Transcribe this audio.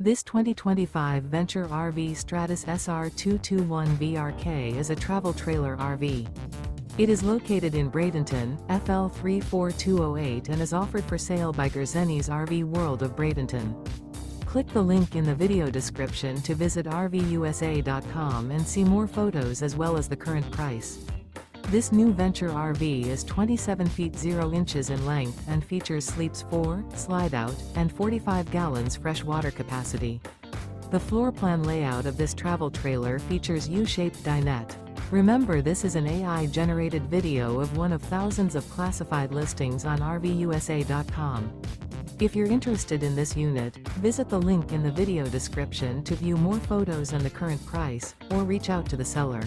This 2025 Venture RV Stratus SR221VRK is a travel trailer RV. It is located in Bradenton, FL 34208 and is offered for sale by Gerzeny's RV World of Bradenton. Click the link in the video description to visit RVUSA.com and see more photos as well as the current price. This new Venture RV is 27 feet 0 inches in length and features sleeps 4, slide-out, and 45 gallons fresh water capacity. The floor plan layout of this travel trailer features U-Shaped Dinette. Remember, this is an AI-generated video of one of thousands of classified listings on RVUSA.com. If you're interested in this unit, visit the link in the video description to view more photos and the current price, or reach out to the seller.